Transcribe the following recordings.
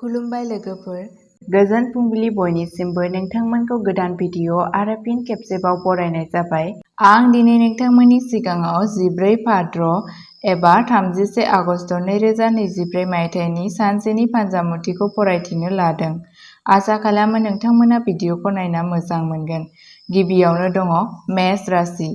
खुलुमबाय लोगोफोर, गोजोन फुंबिलि बयनिसिमबो नोंथांमोनखौ गोदान भिडिअ आरो फिन खेबसेबाव बरायनाय जाबाय। आं दिनै नोंथांमोननि सिगाङाव 14 भाद्र एबा 31 आगस्ट 2023 मायथाइनि सानसेनि फान्जामुथिखौ फरायथिनो लादों। आसा खालामो नोंथांमोना भिडिअखौ नायना मोजां मोनगोन। गिबियावनो दङ मेष राशि।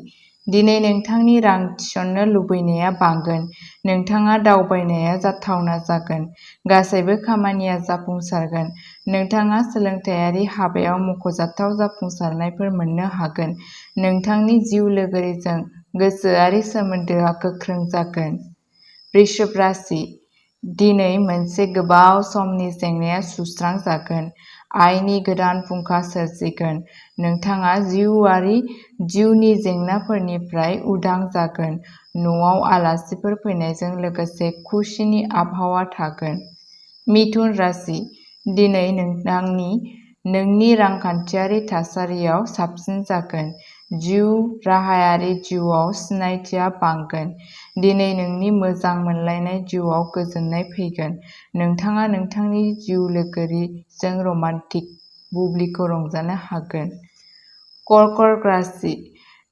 दिनै नोंथांनि रां थिसननो लुबैनाया बांगोन। नोंथाङा दावबायनाया जाथावना जागोन। गासैबो खामानिया जाफुंसारगोन। नोंथाङा सोलोंथायारि हाबायाव मख'जाथाव जाफुंसारनायफोर मोननो हागोन। नोंथांनि जिउ लोगोरिजों गोसोआरि सोमोन्दोआ गोख्रों जागोन। वृषभ राशि। दिनै मोनसे गोबाव समनि जेंनाया सुस्रांजागोन। आयनि गोदान फुंखा सोरजिगोन। नोंथाङा जिउनि जेंनाफोरनिफ्राय उदां जागोन। न'आव आलासिफोर फैनायजों लोगोसे खुसिनि आबहावा थागोन। मिथुन राशि। दिनै नोंनि रांखान्थियारि थासारियाव साबसिन जागोन। जिउ राहायारि जिउआव सिनायथिया बांगोन। दिनै नोंनि मोजां मोनलायनाय जिउआव गोजोननाय फैगोन। नोंथाङा नोंथांनि जिउ लोगोरिजों रमान्टिक बुब्लिखौ रंजानो हागोन। कर्कट राशि।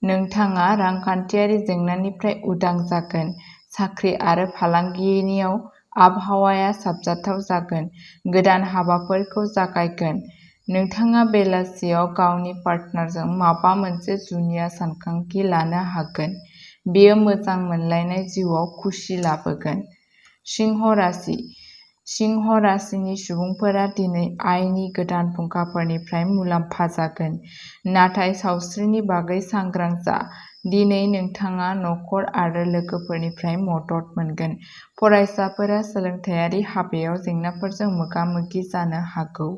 नोंथाङा रांखान्थियारि जेंनानिफ्राय उदां जागोन। साख्रि आरो फालांगियाव आबहावाया साबजाथाव जागोन। गोदान हाबाफोरखौ जागायगोन। नोंथाङा बेलासियाव गावनि पार्टनारजों माबा मोनसे जुनिया सानथांखि लानो हागोन। बेयो मोजां मोनलायनाय जिउआव खुसि लाबोगोन। सिंह राशि। सिंह राशिनि सुबुंफोरा दिनै आयनि गोदान फुंखाफोरनिफ्राय मुलाम्फा जागोन। नाथाय सावस्रिनि बागै सांग्रां जा। दिनै नोंथाङा नखर आरो लोगोफोरनिफ्राय मदद मोनगोन। फरायसाफोरा सोलोंथायारि हाबायाव जेंनाफोरजों मोगा-मोगि जानो हागौ।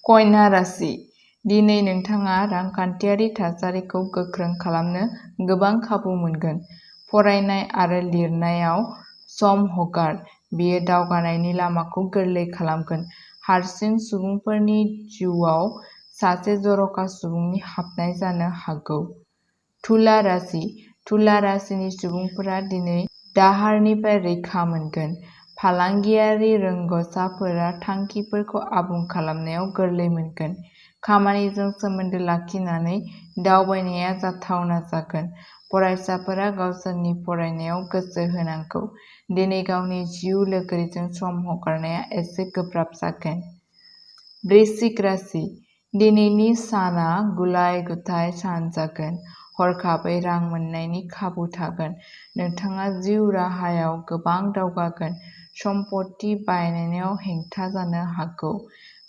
कन्या राशि। दिनै नोंथाङा रांखान्थियारि थासारिखौ गोख्रों खालामनो गोबां खाबु मोनगोन। फरायनाय आरो लिरनायाव सम हगार। बेयो दावगानायनि लामाखौ गोरलै खालामगोन। हारसिं सुबुंफोरनि जिउआव सासे जर'खा सुबुंनि हाबनाय जानो हागौ। तुला राशि। तुला राशिनि सुबुंफोरा दिनै दाहारनिफ्राय रैखा मोनगोन। फालांगियारि रोंग'साफोरा थांखिफोरखौ आबुं खालामनायाव गोरलै मोनगोन। खामानिजों सोमोन्दो लाखिनानै दावबायनाया जाथावना जागोन। फरायसाफोरा गावसोरनि फरायनायाव गोसो होनांगौ। दिनै गावनि जिउ लोगोरिजों सम हगारनाया एसे गोब्राब जागोन। वृश्चिक राशि। दिनैनि साना गुलाय-गुजाय सान जागोन। हरखाबै रां मोन्नायनि खाबु थागोन। नोंथाङा जिउ राहायाव गोबां दावगागोन। सम्पथि बायनायाव हेंथा जानो हागौ।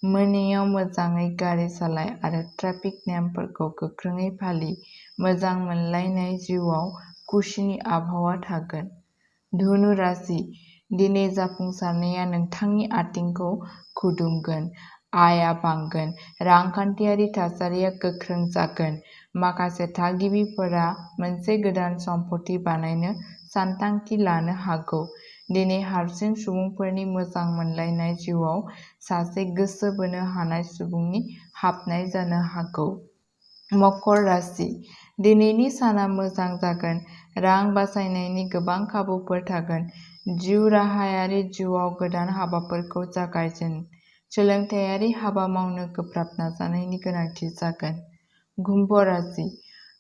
मोनायाव मोजाङै गारि सालाय आरो ट्राफिक नेमफोरखौ गोख्रोङै फालि। मोजां मोनलायनाय जिउआव खुसिनि आबहावा थागोन। धनु राशि। दिनै जाफुंसारनाया नोंथांनि आथिंखौ खुदुमगोन। आयआ बांगोन। रांखान्थियारि थासारिया गोख्रों जागोन। माखासे थागिबिफोरा मोनसे गोदान सम्पथि बानायनो सानथांखि लानो हागौ। दिनै हारसिं सुबुंफोरनि मोजां मोनलायनाय जिउआव सासे गोसो बोनो हानाय सुबुंनि हाबनाय जानो हागौ। मकर राशि। दिनैनि साना मोजां जागोन। रां बासायनायनि गोबां खाबुफोर थागोन। जिउ राहायारि जिउआव गोदान हाबाफोरखौ जागायजेन। सोलोंथायारि हाबा मावनो गोब्राब नाजानायनि गोनांथि जागोन। कुम्भ राशि।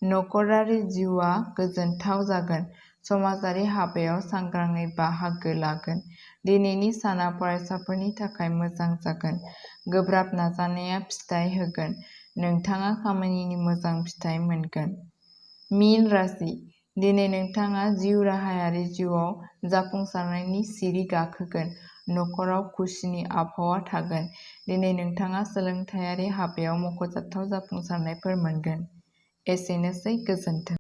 नखरारि जिउआ गोजोनथाव जागोन। समाजारि हाबायाव सांग्राङै बाहागो लागोन। दिनैनि साना फरायसाफोरनि थाखाय मोजां जागोन। गोब्राब नाजानाया फिथाय होगोन। नोंथाङा खामानिनि मोजां फिथाय मोनगोन। मीन राशि। दिनै नोंथाङा जिउ राहायारि जिउआव जाफुंसारनायनि सिरि गाखोगोन। नखराव खुसिनि आबहावा थागोन। दिनै नोंथाङा सोलोंथायारि हाबायाव मख'जाथाव जाफुंसारनायफोर मोनगोन। एसेनोसै, गोजोन्थों।